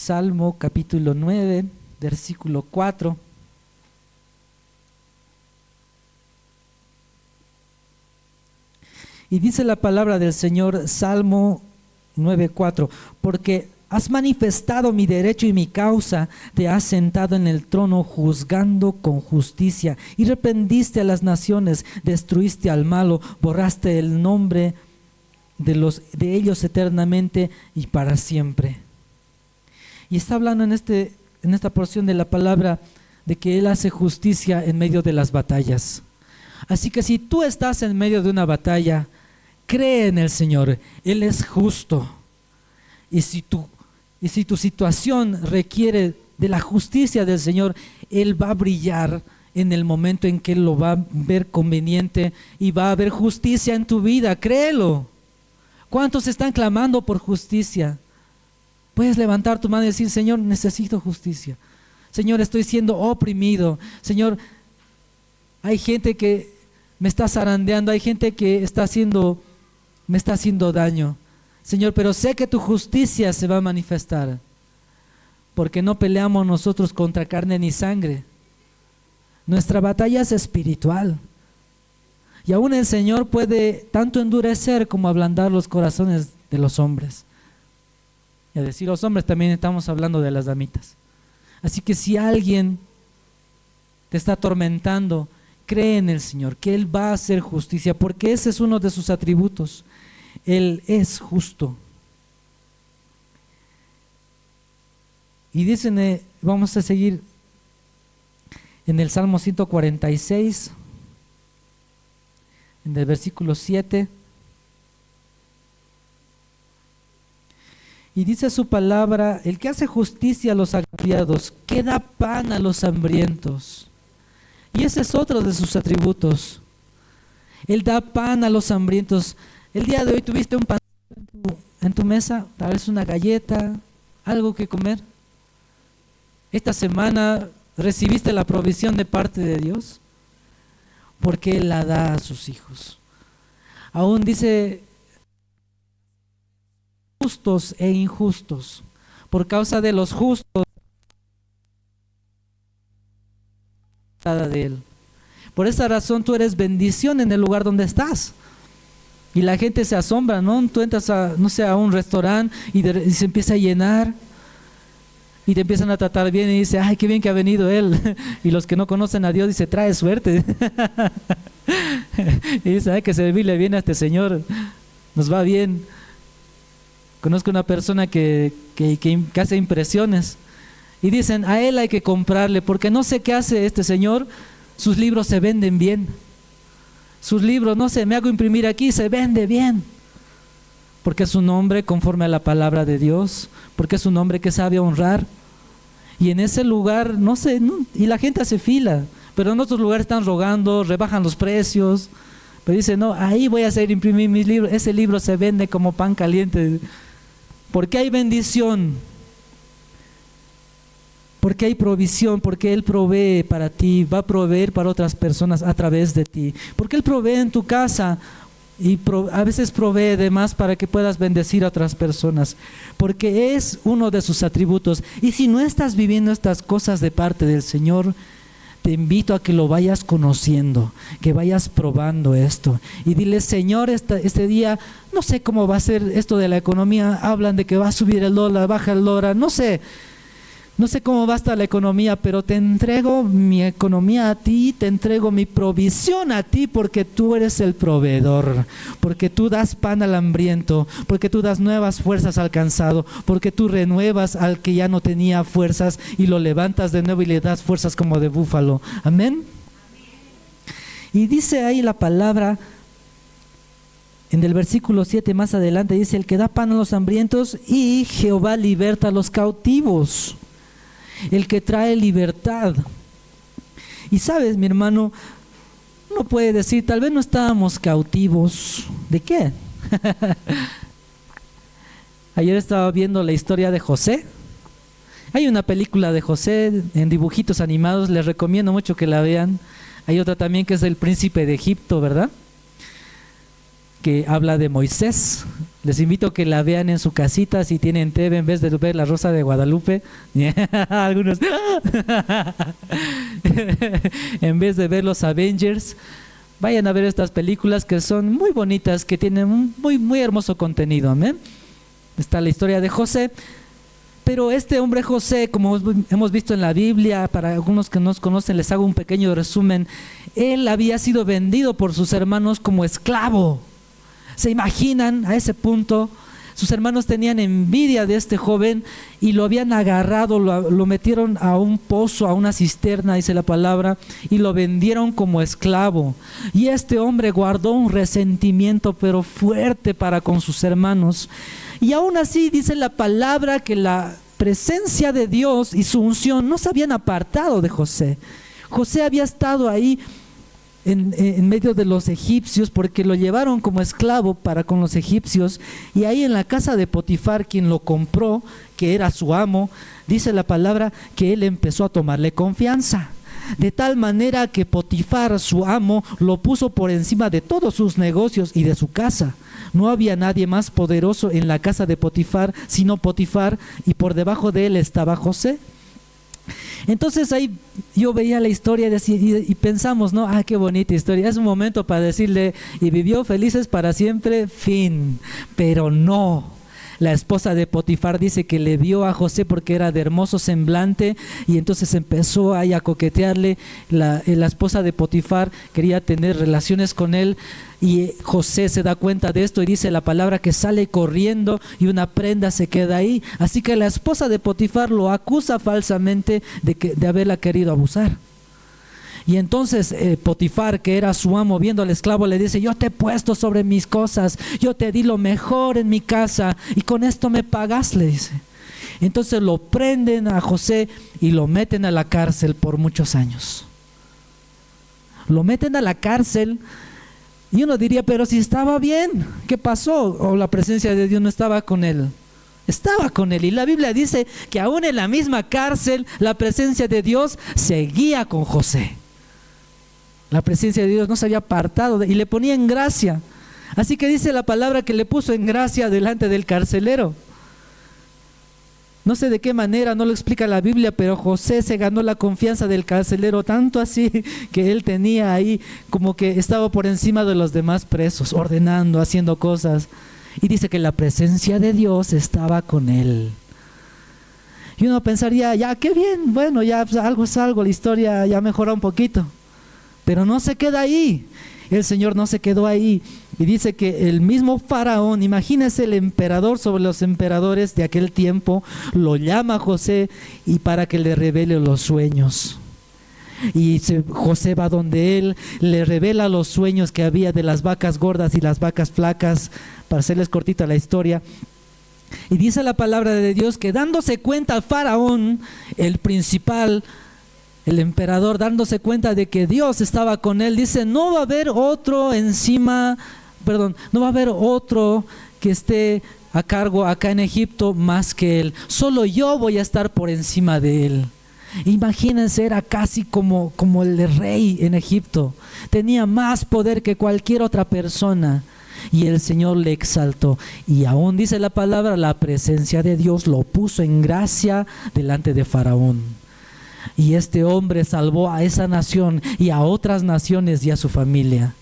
Salmo capítulo 9, versículo 4. Y dice la palabra del Señor, Salmo 9:4, porque has manifestado mi derecho y mi causa, te has sentado en el trono juzgando con justicia, y reprendiste a las naciones, destruiste al malo, borraste el nombre de ellos eternamente y para siempre. Y está hablando en esta porción de la palabra de que Él hace justicia en medio de las batallas. Así que si tú estás en medio de una batalla, cree en el Señor, Él es justo. Y si tu situación requiere de la justicia del Señor, Él va a brillar en el momento en que Él lo va a ver conveniente y va a haber justicia en tu vida, créelo. ¿Cuántos están clamando por justicia? Puedes levantar tu mano y decir, Señor, necesito justicia. Señor, estoy siendo oprimido. Señor, hay gente que me está zarandeando, hay gente que me está haciendo daño. Señor, pero sé que tu justicia se va a manifestar, porque no peleamos nosotros contra carne ni sangre. Nuestra batalla es espiritual. Y aún el Señor puede tanto endurecer como ablandar los corazones de los hombres. Y a decir los hombres, también estamos hablando de las damitas. Así que si alguien te está atormentando, cree en el Señor, que Él va a hacer justicia, porque ese es uno de sus atributos. Él es justo. Y dicen, vamos a seguir en el Salmo 146, en el versículo 7. Y dice su palabra, el que hace justicia a los agraviados, que da pan a los hambrientos. Y ese es otro de sus atributos. Él da pan a los hambrientos. El día de hoy tuviste un pan en tu mesa, tal vez una galleta, algo que comer. Esta semana recibiste la provisión de parte de Dios, porque Él la da a sus hijos. Aún dice, justos e injustos, por causa de los justos, de Él. Por esa razón tú eres bendición en el lugar donde estás. Y la gente se asombra, ¿no? Tú entras a un restaurante y se empieza a llenar y te empiezan a tratar bien y dice, ay, qué bien que ha venido él. Y los que no conocen a Dios dice, trae suerte. Y dice, ay, que servirle bien a este señor, nos va bien. Conozco una persona que hace impresiones y dicen, a él hay que comprarle porque no sé qué hace este señor, sus libros se venden bien. Sus libros, no sé, me hago imprimir aquí, se vende bien. Porque es un hombre conforme a la palabra de Dios, porque es un hombre que sabe honrar. Y en ese lugar, no sé, y la gente hace fila, pero en otros lugares están rogando, rebajan los precios. Pero dice, no, ahí voy a hacer imprimir mis libros, ese libro se vende como pan caliente. Porque hay bendición, porque hay provisión, porque Él provee para ti, va a proveer para otras personas a través de ti. Porque Él provee en tu casa y a veces provee de más para que puedas bendecir a otras personas. Porque es uno de sus atributos. Y si no estás viviendo estas cosas de parte del Señor, te invito a que lo vayas conociendo, que vayas probando esto. Y dile, Señor, este día, no sé cómo va a ser esto de la economía. Hablan de que va a subir el dólar, baja el dólar, no sé cómo va a estar la economía, pero te entrego mi economía a ti, te entrego mi provisión a ti, porque tú eres el proveedor, porque tú das pan al hambriento, porque tú das nuevas fuerzas al cansado, porque tú renuevas al que ya no tenía fuerzas y lo levantas de nuevo y le das fuerzas como de búfalo. Amén. Y dice ahí la palabra, en el versículo 7 más adelante, dice, el que da pan a los hambrientos y Jehová liberta a los cautivos. El que trae libertad. Y sabes, mi hermano, uno puede decir, tal vez no estábamos cautivos. ¿De qué? Ayer estaba viendo la historia de José. Hay una película de José en dibujitos animados, les recomiendo mucho que la vean. Hay otra también que es El Príncipe de Egipto, ¿verdad? que habla de Moisés. Les invito a que la vean en su casita si tienen TV en vez de ver La Rosa de Guadalupe. Algunos. En vez de ver los Avengers, vayan a ver estas películas que son muy bonitas, que tienen un muy hermoso contenido. Amén. Está la historia de José. Pero este hombre José, como hemos visto en la Biblia, para algunos que nos conocen les hago un pequeño resumen. Él había sido vendido por sus hermanos como esclavo. ¿Se imaginan a ese punto? Sus hermanos tenían envidia de este joven y lo habían agarrado, lo metieron a un pozo, a una cisterna, dice la palabra, y lo vendieron como esclavo. Y este hombre guardó un resentimiento pero fuerte para con sus hermanos. Y aún así dice la palabra que la presencia de Dios y su unción no se habían apartado de José. José había estado ahí en medio de los egipcios, porque lo llevaron como esclavo para con los egipcios, y ahí en la casa de Potifar, quien lo compró, que era su amo, dice la palabra que él empezó a tomarle confianza, de tal manera que Potifar, su amo, lo puso por encima de todos sus negocios y de su casa. No había nadie más poderoso en la casa de Potifar sino Potifar, y por debajo de él estaba José. Entonces ahí yo veía la historia y pensamos, ¿no? Qué bonita historia. Es un momento para decirle, y vivió felices para siempre, fin. Pero no. La esposa de Potifar dice que le vio a José porque era de hermoso semblante, y entonces empezó ahí a coquetearle. La esposa de Potifar quería tener relaciones con él, y José se da cuenta de esto y dice la palabra que sale corriendo y una prenda se queda ahí. Así que la esposa de Potifar lo acusa falsamente de haberla querido abusar. Y entonces Potifar, que era su amo, viendo al esclavo, le dice: yo te he puesto sobre mis cosas, yo te di lo mejor en mi casa y con esto me pagas, le dice. Entonces lo prenden a José y lo meten a la cárcel por muchos años. Lo meten a la cárcel. Y uno diría, pero si estaba bien, ¿qué pasó? ¿O la presencia de Dios no estaba con él? Estaba con él. Y la Biblia dice que aún en la misma cárcel la presencia de Dios seguía con José. La presencia de Dios no se había apartado y le ponía en gracia. Así que dice la palabra que le puso en gracia delante del carcelero. No sé de qué manera, no lo explica la Biblia, pero José se ganó la confianza del carcelero, tanto así que él tenía ahí como que estaba por encima de los demás presos, ordenando, haciendo cosas. Y dice que la presencia de Dios estaba con él. Y uno pensaría, ya, qué bien, bueno, ya pues, algo es algo, la historia ya mejoró un poquito. Pero no se queda ahí. El Señor no se quedó ahí. Y dice que el mismo faraón, imagínese el emperador sobre los emperadores de aquel tiempo, lo llama a José y para que le revele los sueños. Y José va donde él, le revela los sueños que había de las vacas gordas y las vacas flacas, para hacerles cortita la historia. Y dice la palabra de Dios que dándose cuenta el faraón, el principal, el emperador, dándose cuenta de que Dios estaba con él, dice: no va a haber otro no va a haber otro que esté a cargo acá en Egipto más que él. Solo yo voy a estar por encima de él. Imagínense, era casi como el rey en Egipto. Tenía más poder que cualquier otra persona. Y el Señor le exaltó. Y aún dice la palabra, la presencia de Dios lo puso en gracia delante de Faraón. Y este hombre salvó a esa nación y a otras naciones y a su familia.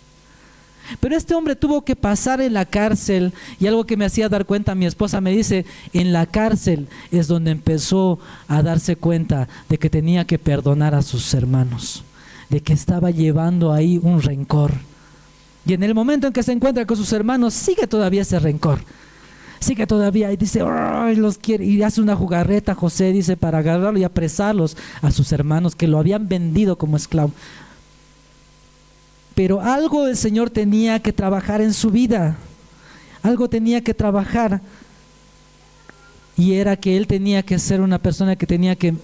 Pero este hombre tuvo que pasar en la cárcel, y algo que me hacía dar cuenta, mi esposa me dice, en la cárcel es donde empezó a darse cuenta de que tenía que perdonar a sus hermanos, de que estaba llevando ahí un rencor. Y en el momento en que se encuentra con sus hermanos, sigue todavía ese rencor. Sigue todavía y dice, ¡ay, los quiere! Y hace una jugarreta, José dice, para agarrarlo y apresarlos a sus hermanos que lo habían vendido como esclavo. Pero algo el Señor tenía que trabajar en su vida. Algo tenía que trabajar. Y era que él tenía que ser una persona que tenía que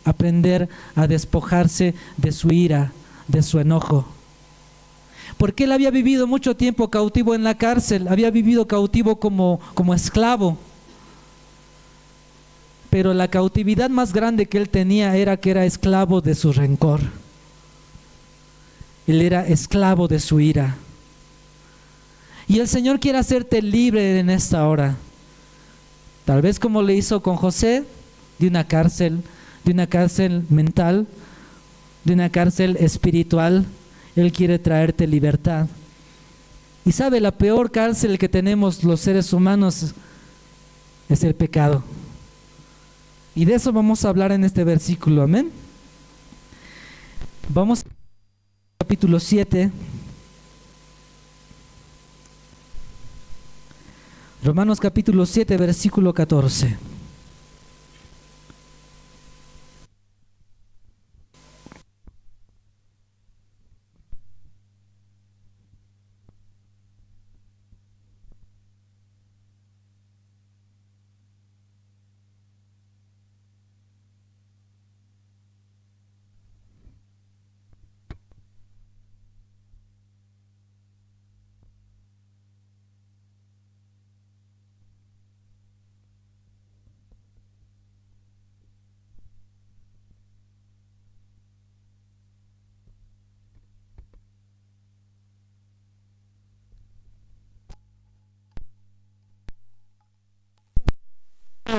aprender a despojarse de su ira, de su enojo. Porque él había vivido mucho tiempo cautivo en la cárcel, había vivido cautivo como esclavo. Pero la cautividad más grande que él tenía era que era esclavo de su rencor. Él era esclavo de su ira. Y el Señor quiere hacerte libre en esta hora. Tal vez como le hizo con José, de una cárcel mental, de una cárcel espiritual. Él quiere traerte libertad. Y sabe, la peor cárcel que tenemos los seres humanos es el pecado. Y de eso vamos a hablar en este versículo, amén. Vamos al capítulo 7. Romanos capítulo 7, versículo 14. Versículo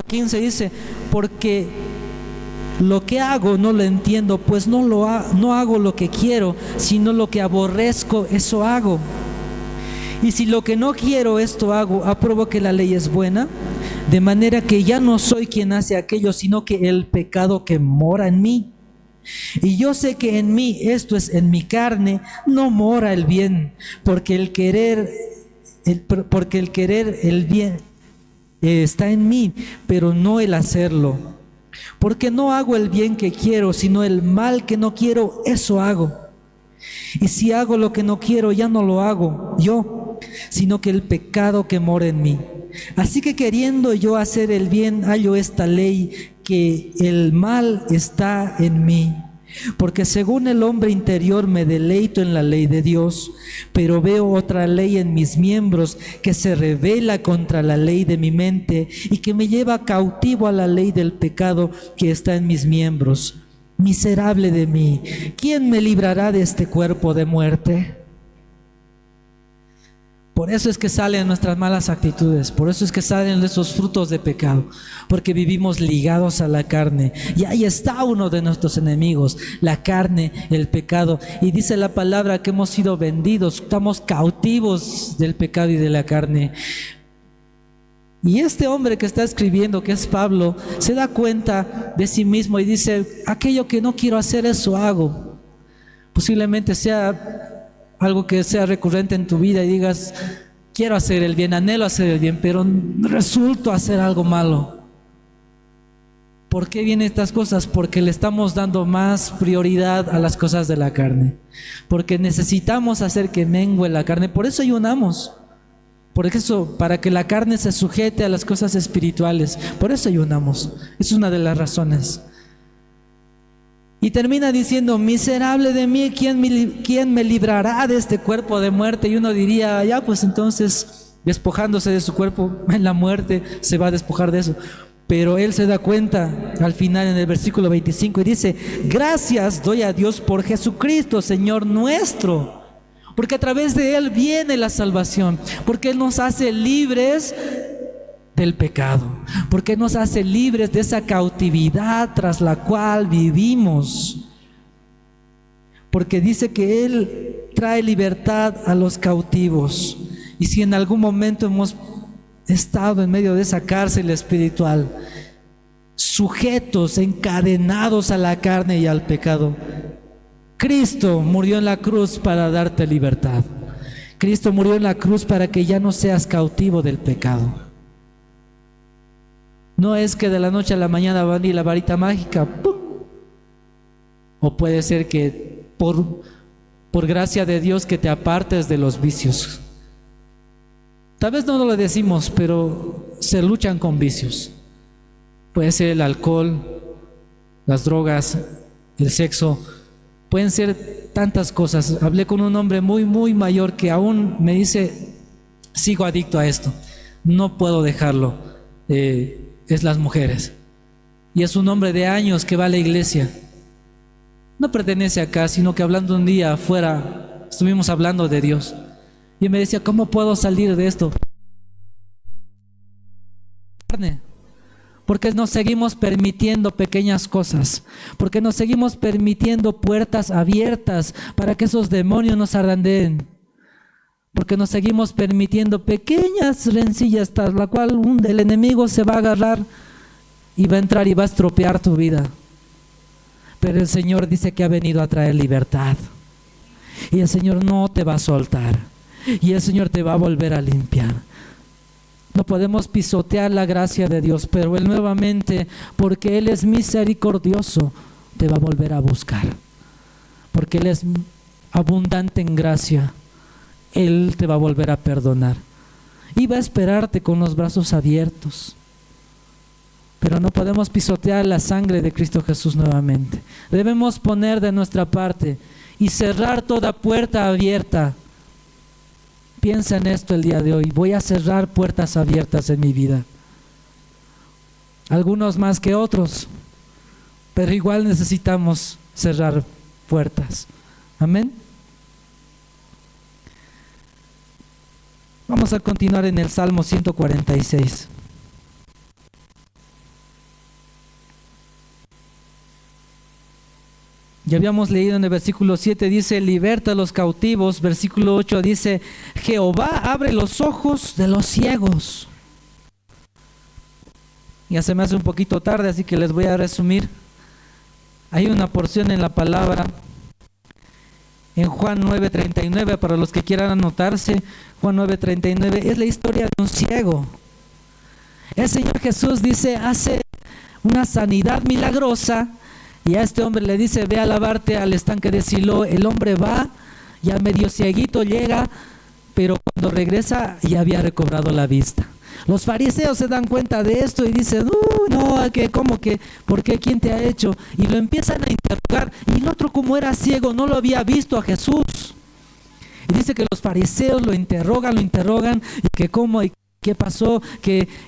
15 dice, porque lo que hago no lo entiendo, pues no hago lo que quiero, sino lo que aborrezco, eso hago. Y si lo que no quiero, esto hago, apruebo que la ley es buena, de manera que ya no soy quien hace aquello, sino que el pecado que mora en mí. Y yo sé que en mí, esto es, en mi carne, no mora el bien, porque el querer el bien está en mí, pero no el hacerlo. Porque no hago el bien que quiero, sino el mal que no quiero, eso hago. Y si hago lo que no quiero, ya no lo hago yo, sino que el pecado que mora en mí. Así que queriendo yo hacer el bien, hallo esta ley, que el mal está en mí. Porque según el hombre interior me deleito en la ley de Dios, pero veo otra ley en mis miembros que se rebela contra la ley de mi mente y que me lleva cautivo a la ley del pecado que está en mis miembros. Miserable de mí, ¿quién me librará de este cuerpo de muerte? Por eso es que salen nuestras malas actitudes, por eso es que salen esos frutos de pecado, porque vivimos ligados a la carne. Y ahí está uno de nuestros enemigos, la carne, el pecado. Y dice la palabra que hemos sido vendidos, estamos cautivos del pecado y de la carne. Y este hombre que está escribiendo, que es Pablo, se da cuenta de sí mismo y dice, aquello que no quiero hacer, eso hago. Posiblemente sea algo que sea recurrente en tu vida y digas, quiero hacer el bien, anhelo hacer el bien, pero resulto hacer algo malo. ¿Por qué vienen estas cosas? Porque le estamos dando más prioridad a las cosas de la carne. Porque necesitamos hacer que mengue la carne. Por eso ayunamos. Por eso, para que la carne se sujete a las cosas espirituales. Por eso ayunamos. Es una de las razones. Y termina diciendo, miserable de mí, ¿quién me librará de este cuerpo de muerte? Y uno diría, ya pues entonces, despojándose de su cuerpo en la muerte, se va a despojar de eso. Pero él se da cuenta al final en el versículo 25 y dice, gracias doy a Dios por Jesucristo, Señor nuestro, porque a través de él viene la salvación, porque él nos hace libres del pecado, porque nos hace libres de esa cautividad tras la cual vivimos, porque dice que él trae libertad a los cautivos. Y si en algún momento hemos estado en medio de esa cárcel espiritual, sujetos, encadenados a la carne y al pecado, Cristo murió en la cruz para darte libertad. Cristo murió en la cruz para que ya no seas cautivo del pecado. No es que de la noche a la mañana va a venir la varita mágica, ¡pum! O puede ser que por gracia de Dios que te apartes de los vicios. Tal vez no lo decimos, pero se luchan con vicios. Puede ser el alcohol, las drogas, el sexo, pueden ser tantas cosas. Hablé con un hombre muy mayor que aún me dice, sigo adicto a esto, no puedo dejarlo. Es las mujeres. Y es un hombre de años que va a la iglesia. No pertenece acá, sino que hablando un día afuera, estuvimos hablando de Dios. Y me decía, ¿cómo puedo salir de esto? Porque nos seguimos permitiendo pequeñas cosas, porque nos seguimos permitiendo puertas abiertas para que esos demonios nos arrandeen, porque nos seguimos permitiendo pequeñas rencillas tras la cual el enemigo se va a agarrar y va a entrar y va a estropear tu vida. Pero el Señor dice que ha venido a traer libertad, y el Señor no te va a soltar, y el Señor te va a volver a limpiar. No podemos pisotear la gracia de Dios, pero Él nuevamente, porque Él es misericordioso, te va a volver a buscar. Porque Él es abundante en gracia, Él te va a volver a perdonar. Y va a esperarte con los brazos abiertos. Pero no podemos pisotear la sangre de Cristo Jesús nuevamente. Debemos poner de nuestra parte y cerrar toda puerta abierta. Piensa en esto el día de hoy. Voy a cerrar puertas abiertas en mi vida. Algunos más que otros, pero igual necesitamos cerrar puertas. Amén. Vamos a continuar en el Salmo 146. Ya habíamos leído en el versículo 7, dice, liberta a los cautivos. Versículo 8 dice, Jehová abre los ojos de los ciegos. Ya se me hace un poquito tarde, así que les voy a resumir. Hay una porción en la palabra, en Juan 9:39, para los que quieran anotarse. Juan 9:39 es la historia de un ciego. El Señor Jesús dice, hace una sanidad milagrosa. Y a este hombre le dice, ve a lavarte al estanque de Siloé. El hombre va, ya medio cieguito llega, pero cuando regresa ya había recobrado la vista. Los fariseos se dan cuenta de esto y dicen, no, ¿cómo que? ¿Por qué? ¿Quién te ha hecho? Y lo empiezan a interrogar. Y el otro, como era ciego, no lo había visto a Jesús. Y dice que los fariseos lo interrogan, y que cómo y qué pasó,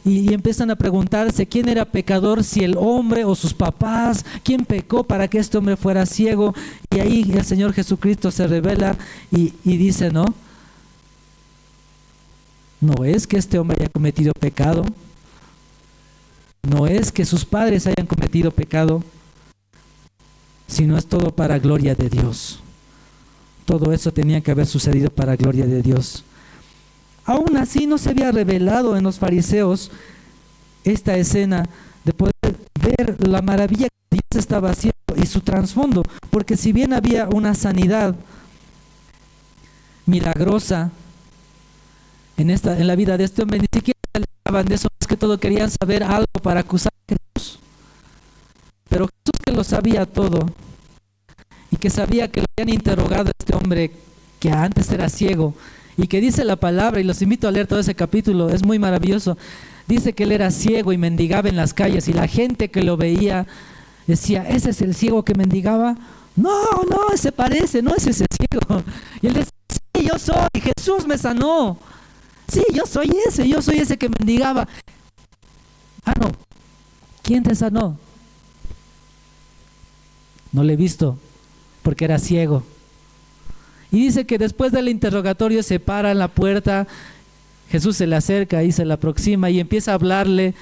y empiezan a preguntarse quién era pecador, si el hombre o sus papás, quién pecó para que este hombre fuera ciego. Y ahí el Señor Jesucristo se revela y dice, no es que este hombre haya cometido pecado, no es que sus padres hayan cometido pecado, sino es todo para gloria de Dios. Todo eso tenía que haber sucedido para gloria de Dios. Aún así no se había revelado en los fariseos esta escena de poder ver la maravilla que Dios estaba haciendo y su trasfondo, porque si bien había una sanidad milagrosa en la vida de este hombre, ni siquiera le hablaban de eso, es que todo querían saber algo para acusar a Jesús. Pero Jesús, que lo sabía todo y que sabía que le habían interrogado a este hombre que antes era ciego, y que dice la palabra, y los invito a leer todo ese capítulo, es muy maravilloso. Dice que él era ciego y mendigaba en las calles, y la gente que lo veía decía, ¿ese es el ciego que mendigaba? No, se parece, no es ese ciego. Y él decía, sí, yo soy, Jesús me sanó. Sí, yo soy ese que mendigaba. Ah, no, ¿quién te sanó? No le he visto, porque era ciego. Y dice que después del interrogatorio se para en la puerta, Jesús se le acerca y se le aproxima y empieza a hablarle,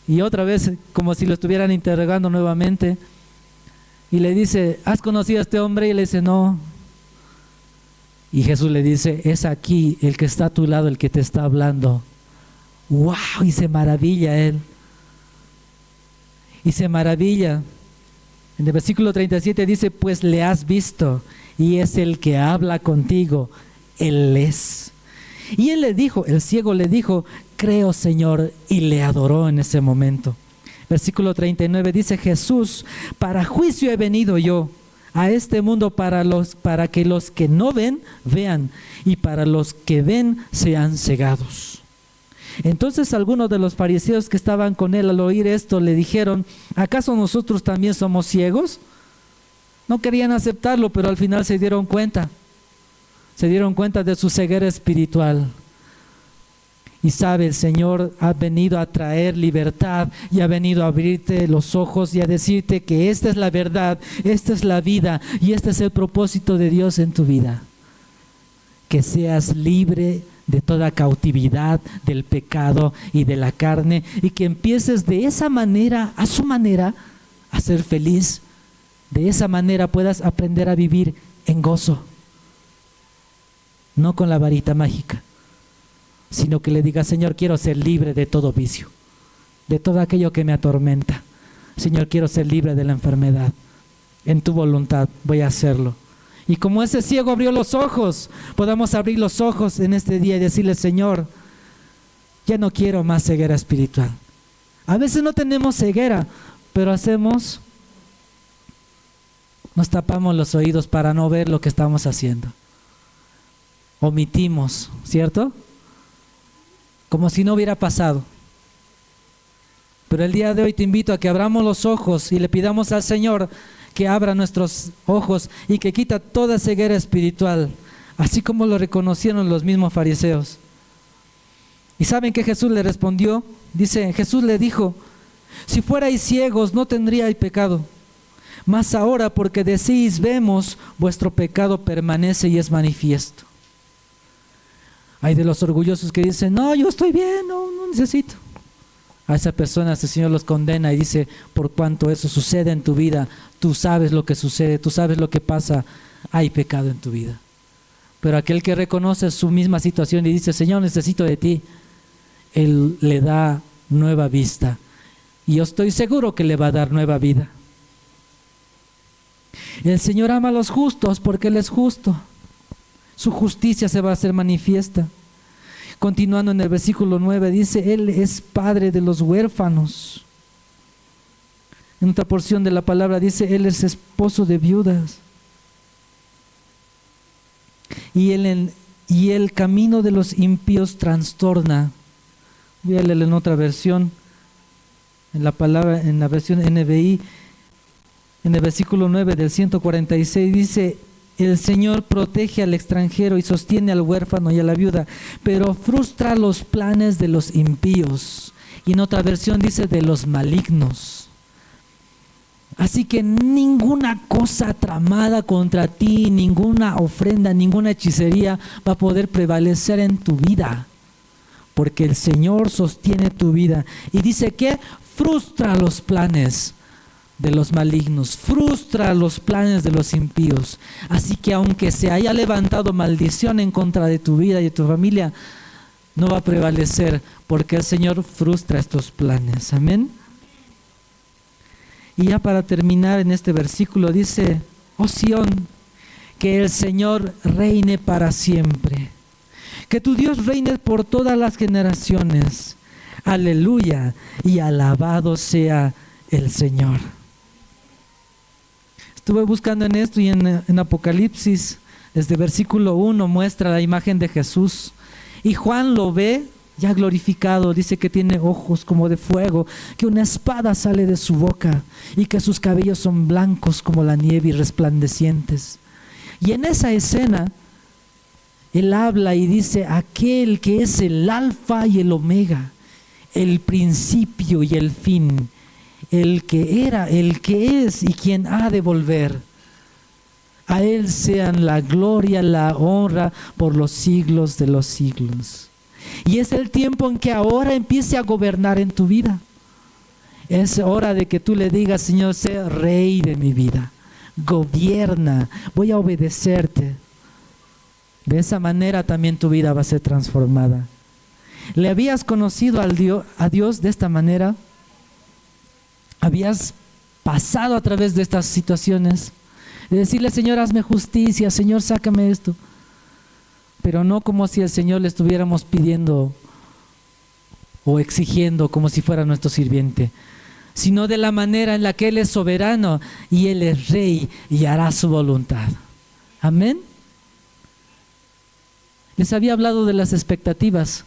y otra vez como si lo estuvieran interrogando nuevamente, y le dice, ¿has conocido a este hombre? Y le dice, no. Y Jesús le dice, es aquí el que está a tu lado, el que te está hablando. ¡Wow! Y se maravilla él. Y se maravilla. En el versículo 37 dice, pues le has visto, y es el que habla contigo, Él es. Y él le dijo, el ciego le dijo, creo, Señor, y le adoró en ese momento. Versículo 39 dice, Jesús, para juicio he venido yo a este mundo para que los que no ven, vean, y para los que ven, sean cegados. Entonces algunos de los fariseos que estaban con él al oír esto le dijeron, ¿acaso nosotros también somos ciegos? No querían aceptarlo, pero al final se dieron cuenta de su ceguera espiritual. Y sabe, el Señor ha venido a traer libertad y ha venido a abrirte los ojos y a decirte que esta es la verdad, esta es la vida y este es el propósito de Dios en tu vida. que seas libre de toda cautividad, del pecado y de la carne, y que empieces de esa manera, a su manera, a ser feliz. De esa manera puedas aprender a vivir en gozo, no con la varita mágica, sino que le digas: Señor, quiero ser libre de todo vicio, de todo aquello que me atormenta. Señor, quiero ser libre de la enfermedad. En tu voluntad voy a hacerlo. Y como ese ciego abrió los ojos, podamos abrir los ojos en este día y decirle: Señor, ya no quiero más ceguera espiritual. A veces no tenemos ceguera, pero nos tapamos los oídos para no ver lo que estamos haciendo. Omitimos, ¿cierto? Como si no hubiera pasado. Pero el día de hoy te invito a que abramos los ojos y le pidamos al Señor que abra nuestros ojos y que quita toda ceguera espiritual, así como lo reconocieron los mismos fariseos. ¿Y saben qué Jesús le respondió? Dice, Jesús le dijo: si fuerais ciegos no tendríais pecado, mas ahora porque decís vemos, vuestro pecado permanece y es manifiesto. Hay de los orgullosos que dicen: no, yo estoy bien, no necesito. A esa persona el Señor los condena y dice: por cuanto eso sucede en tu vida, tú sabes lo que sucede, tú sabes lo que pasa, hay pecado en tu vida. Pero aquel que reconoce su misma situación y dice: Señor, necesito de ti, Él le da nueva vista. Y yo estoy seguro que le va a dar nueva vida. El Señor ama a los justos porque Él es justo. Su justicia se va a hacer manifiesta. Continuando en el versículo 9, dice: Él es padre de los huérfanos. En otra porción de la palabra dice: Él es esposo de viudas. Y el camino de los impíos trastorna. Voy a leer en otra versión, en la versión NBI, en el versículo 9 del 146 dice: el Señor protege al extranjero y sostiene al huérfano y a la viuda, pero frustra los planes de los impíos. Y en otra versión dice: de los malignos. Así que ninguna cosa tramada contra ti, ninguna ofrenda, ninguna hechicería va a poder prevalecer en tu vida, porque el Señor sostiene tu vida. Y dice que frustra los planes de los malignos, frustra los planes de los impíos. Así que aunque se haya levantado maldición en contra de tu vida y de tu familia, no va a prevalecer, porque el Señor frustra estos planes. Amén. Y ya para terminar en este versículo dice: oh Sión, que el Señor reine para siempre, que tu Dios reine por todas las generaciones. Aleluya, y alabado sea el Señor. Estuve buscando en esto y en Apocalipsis, desde versículo 1 muestra la imagen de Jesús. Y Juan lo ve ya glorificado, dice que tiene ojos como de fuego, que una espada sale de su boca y que sus cabellos son blancos como la nieve y resplandecientes. Y en esa escena, él habla y dice: aquel que es el alfa y el omega, el principio y el fin, el que era, el que es y quien ha de volver. A Él sean la gloria, la honra por los siglos de los siglos. Y es el tiempo en que ahora empiece a gobernar en tu vida. Es hora de que tú le digas: Señor, sé rey de mi vida, gobierna, voy a obedecerte. De esa manera también tu vida va a ser transformada. ¿Le habías conocido a Dios de esta manera? ¿Habías pasado a través de estas situaciones? De decirle: Señor, hazme justicia, Señor, sácame esto. Pero no como si el Señor le estuviéramos pidiendo o exigiendo como si fuera nuestro sirviente, sino de la manera en la que Él es soberano y Él es rey y hará su voluntad. Amén. Les había hablado de las expectativas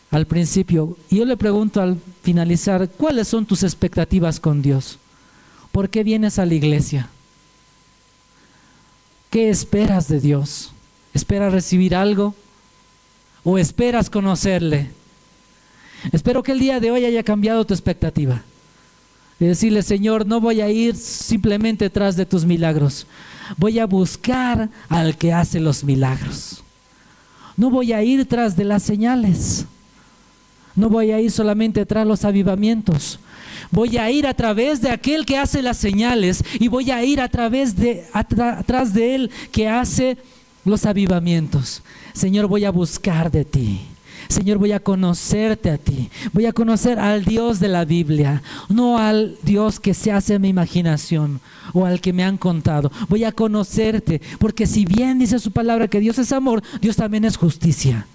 al principio, y yo le pregunto al finalizar: ¿cuáles son tus expectativas con Dios? ¿Por qué vienes a la iglesia? ¿Qué esperas de Dios? ¿Esperas recibir algo? ¿O esperas conocerle? Espero que el día de hoy haya cambiado tu expectativa. De decirle: Señor, no voy a ir simplemente tras de tus milagros, voy a buscar al que hace los milagros. No voy a ir tras de las señales. No voy a ir solamente tras los avivamientos. Voy a ir a través de aquel que hace las señales, y voy a ir atrás de él que hace los avivamientos. Señor, voy a buscar de ti. Señor, voy a conocerte a ti. Voy a conocer al Dios de la Biblia, no al Dios que se hace en mi imaginación o al que me han contado. Voy a conocerte, porque si bien dice su palabra que Dios es amor, Dios también es justicia.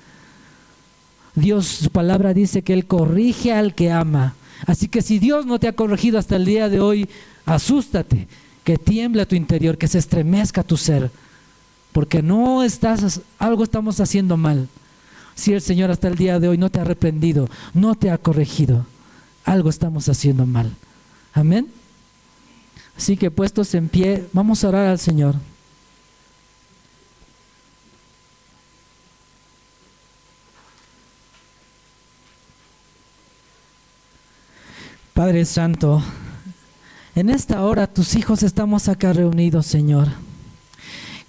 Dios, su palabra dice que Él corrige al que ama. Así que si Dios no te ha corregido hasta el día de hoy, asústate, que tiemble tu interior, que se estremezca tu ser, porque algo estamos haciendo mal. Si el Señor hasta el día de hoy no te ha reprendido, no te ha corregido, algo estamos haciendo mal. Amén. Así que puestos en pie, vamos a orar al Señor. Padre Santo, en esta hora tus hijos estamos acá reunidos, Señor.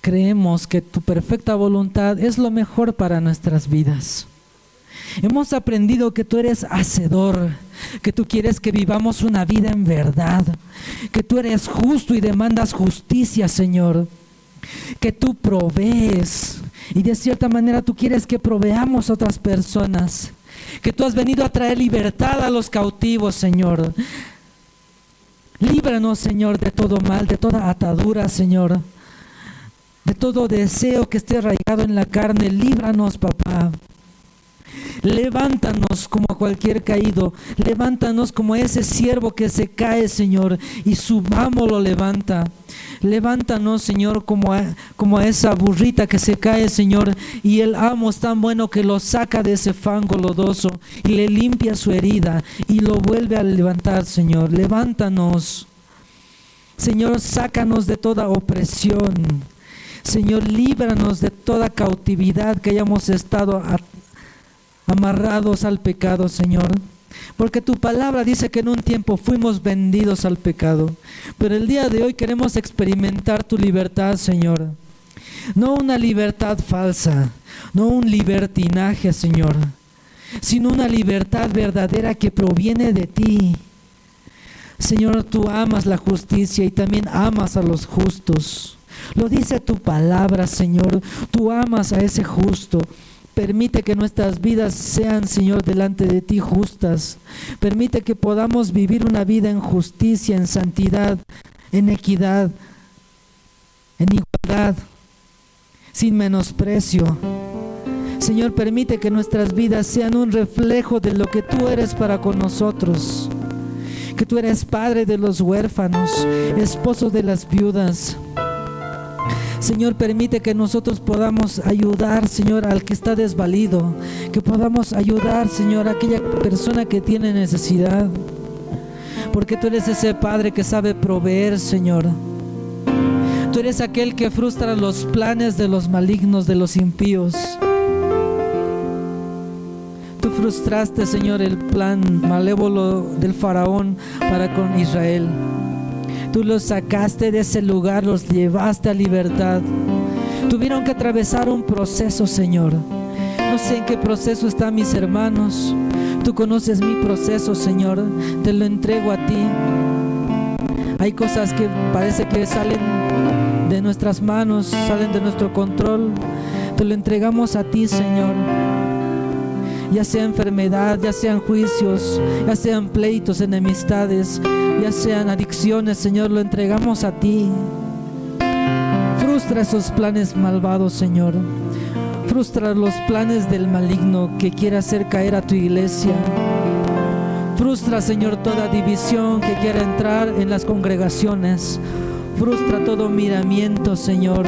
Creemos que tu perfecta voluntad es lo mejor para nuestras vidas. Hemos aprendido que tú eres hacedor, que tú quieres que vivamos una vida en verdad, que tú eres justo y demandas justicia, Señor, que tú provees y de cierta manera tú quieres que proveamos a otras personas, que tú has venido a traer libertad a los cautivos, Señor. Líbranos, Señor, de todo mal, de toda atadura, Señor, de todo deseo que esté arraigado en la carne. Líbranos, papá. Levántanos como a cualquier caído. Levántanos como ese siervo que se cae, Señor, y su amo lo levanta. Levántanos, Señor, como a esa burrita que se cae, Señor, y el amo es tan bueno que lo saca de ese fango lodoso y le limpia su herida y lo vuelve a levantar, Señor. Levántanos, Señor, sácanos de toda opresión. Señor, líbranos de toda cautividad que hayamos estado amarrados al pecado, Señor. Porque tu palabra dice que en un tiempo fuimos vendidos al pecado, pero el día de hoy queremos experimentar tu libertad, Señor. No una libertad falsa, no un libertinaje, Señor, sino una libertad verdadera que proviene de ti. Señor, tú amas la justicia y también amas a los justos. Lo dice tu palabra, Señor. Tú amas a ese justo. Permite que nuestras vidas sean, Señor, delante de ti justas. Permite que podamos vivir una vida en justicia, en santidad, en equidad, en igualdad, sin menosprecio. Señor, permite que nuestras vidas sean un reflejo de lo que tú eres para con nosotros. Que tú eres padre de los huérfanos, esposo de las viudas. Señor, permite que nosotros podamos ayudar, Señor, al que está desvalido, que podamos ayudar, Señor, a aquella persona que tiene necesidad, porque tú eres ese Padre que sabe proveer, Señor. Tú eres aquel que frustra los planes de los malignos, de los impíos. Tú frustraste, Señor, el plan malévolo del faraón para con Israel. Tú los sacaste de ese lugar, los llevaste a libertad. Tuvieron que atravesar un proceso, Señor. No sé en qué proceso están mis hermanos. Tú conoces mi proceso, Señor. Te lo entrego a ti. Hay cosas que parece que salen de nuestras manos, salen de nuestro control. Te lo entregamos a ti, Señor. Ya sea enfermedad, ya sean juicios, ya sean pleitos, enemistades, ya sean adicciones, Señor, lo entregamos a ti. Frustra esos planes malvados, Señor. Frustra los planes del maligno que quiere hacer caer a tu iglesia. Frustra, Señor, toda división que quiera entrar en las congregaciones. Frustra todo miramiento, Señor.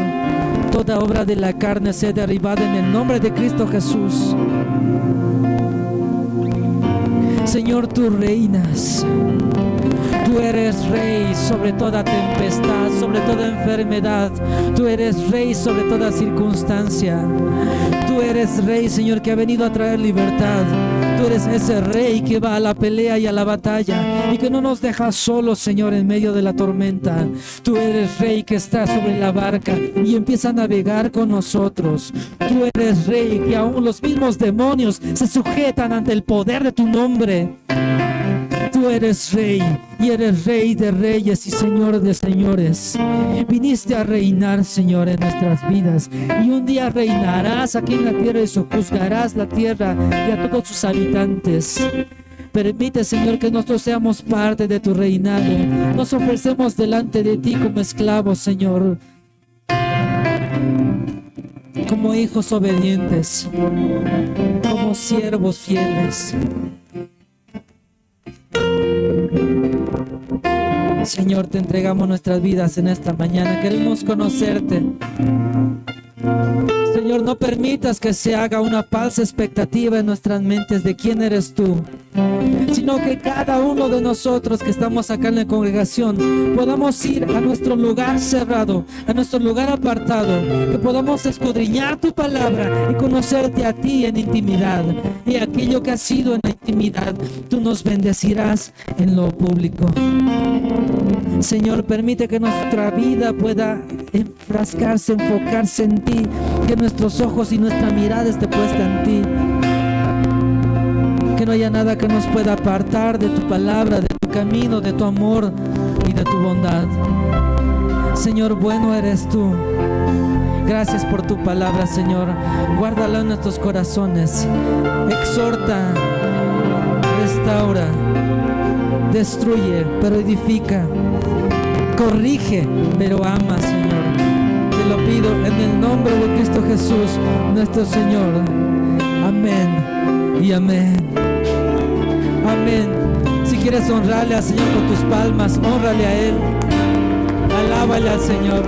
Toda obra de la carne sea derribada en el nombre de Cristo Jesús. Señor, tú reinas. Tú eres rey sobre toda tempestad, sobre toda enfermedad. Tú eres rey sobre toda circunstancia. Tú eres rey, Señor, que ha venido a traer libertad. Tú eres ese rey que va a la pelea y a la batalla y que no nos dejas solos, Señor, en medio de la tormenta. Tú eres rey que está sobre la barca y empieza a navegar con nosotros. Tú eres rey que aún los mismos demonios se sujetan ante el poder de tu nombre. Tú eres rey y eres rey de reyes y señor de señores. Viniste a reinar, Señor, en nuestras vidas, y un día reinarás aquí en la tierra y sojuzgarás la tierra y a todos sus habitantes. Permite, Señor, que nosotros seamos parte de tu reinado. Nos ofrecemos delante de ti como esclavos, Señor, como hijos obedientes, como siervos fieles. Señor, te entregamos nuestras vidas en esta mañana. Queremos conocerte. Señor, no permitas que se haga una falsa expectativa en nuestras mentes de quién eres tú, sino que cada uno de nosotros que estamos acá en la congregación podamos ir a nuestro lugar cerrado, a nuestro lugar apartado, que podamos escudriñar tu palabra y conocerte a ti en intimidad. Y aquello que ha sido en la intimidad, tú nos bendecirás en lo público. Señor, permite que nuestra vida pueda enfrascarse, enfocarse en ti, que nuestros ojos y nuestra mirada esté puesta en ti. Que no haya nada que nos pueda apartar de tu palabra, de tu camino, de tu amor y de tu bondad. Señor, bueno eres tú. Gracias por tu palabra, Señor. Guárdala en nuestros corazones. Exhorta, restaura, destruye, pero edifica. Corrige, pero ama, Señor. Te lo pido en el nombre de Cristo Jesús, nuestro Señor. Amén y amén. Amén. Si quieres honrarle al Señor con tus palmas, honrale a Él. Alábale al Señor.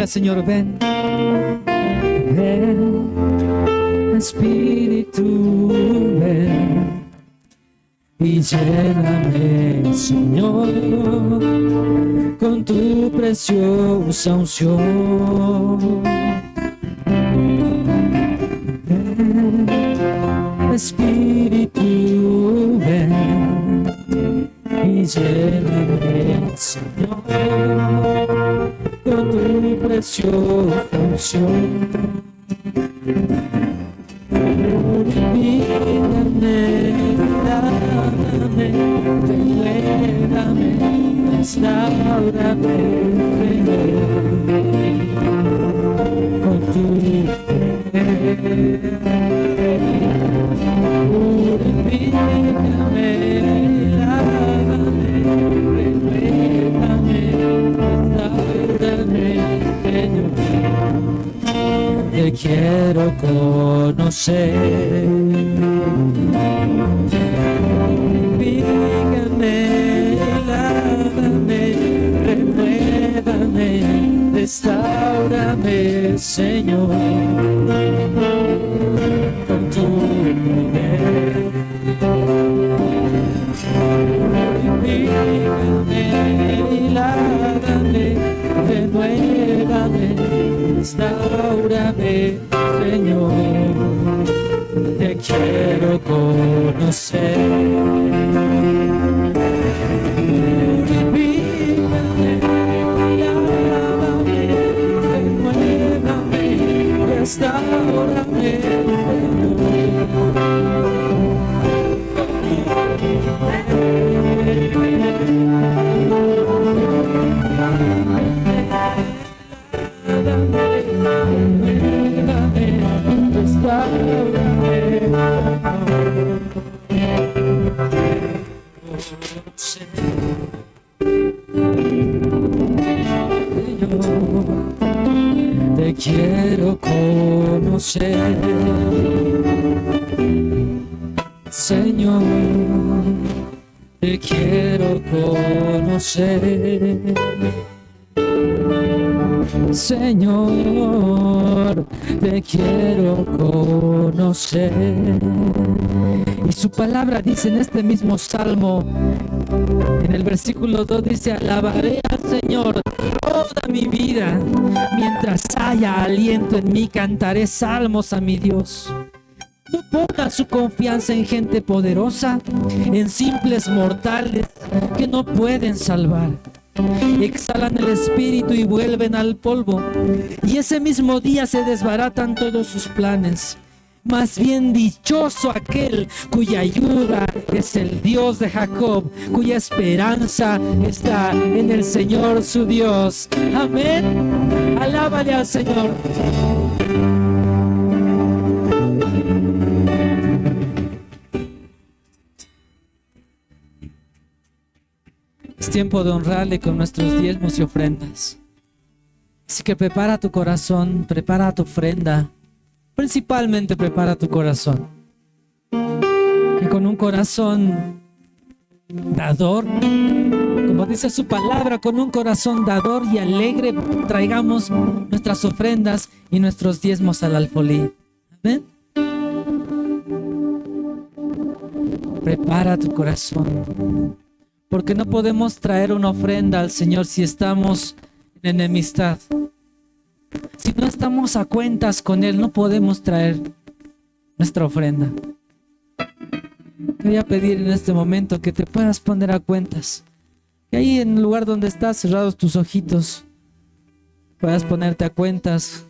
Señor, ven, ven, Espíritu, ven y lléname, Señor, con tu preciosa unción. Ven, Espíritu, ven y lléname, Señor, con tu preciosa unción. Purifícame, lávame, renuévame, restaurame, con tu purifícame, lávame, renuévame, restaurame, Señor. Te quiero conocer. Purifícame, lávame, renuévame, restaurame, Señor, con tu poder. Purifícame, lávame, renuévame, restaurame, Señor, te quiero conocer. Purifícame, lávame, renuévame, restaurame, restaurame. conocer. Señor, te quiero conocer. Señor, te quiero conocer. Y su palabra dice en este mismo salmo, en el versículo 2 dice: alabaré al Señor toda mi vida, mientras haya aliento en mí cantaré salmos a mi Dios. No ponga su confianza en gente poderosa, en simples mortales que no pueden salvar. Exhalan el espíritu y vuelven al polvo, y ese mismo día se desbaratan todos sus planes. Más bien dichoso aquel cuya ayuda es el Dios de Jacob, cuya esperanza está en el Señor su Dios. Amén. Alábale al Señor. Es tiempo de honrarle con nuestros diezmos y ofrendas. Así que prepara tu corazón, prepara tu ofrenda. Principalmente prepara tu corazón. Que con un corazón dador, como dice su palabra, con un corazón dador y alegre, traigamos nuestras ofrendas y nuestros diezmos al alfolí. Amén. Prepara tu corazón. Porque no podemos traer una ofrenda al Señor si estamos en enemistad. Si no estamos a cuentas con Él, no podemos traer nuestra ofrenda. Te voy a pedir en este momento que te puedas poner a cuentas. Que ahí en el lugar donde estás, cerrados tus ojitos, puedas ponerte a cuentas.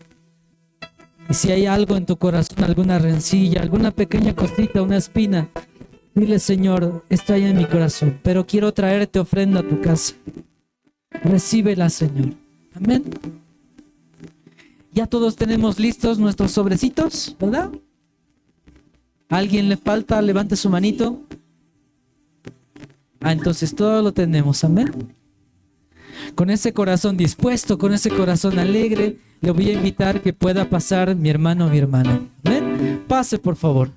Y si hay algo en tu corazón, alguna rencilla, alguna pequeña cosita, una espina, dile: Señor, esto hay en mi corazón, pero quiero traerte ofrenda a tu casa. Recíbela, Señor. Amén. Ya todos tenemos listos nuestros sobrecitos, ¿verdad? ¿A alguien le falta? Levante su manito. Entonces todo lo tenemos. Amén. Con ese corazón dispuesto, con ese corazón alegre, le voy a invitar que pueda pasar mi hermano o mi hermana. Amén. Pase, por favor.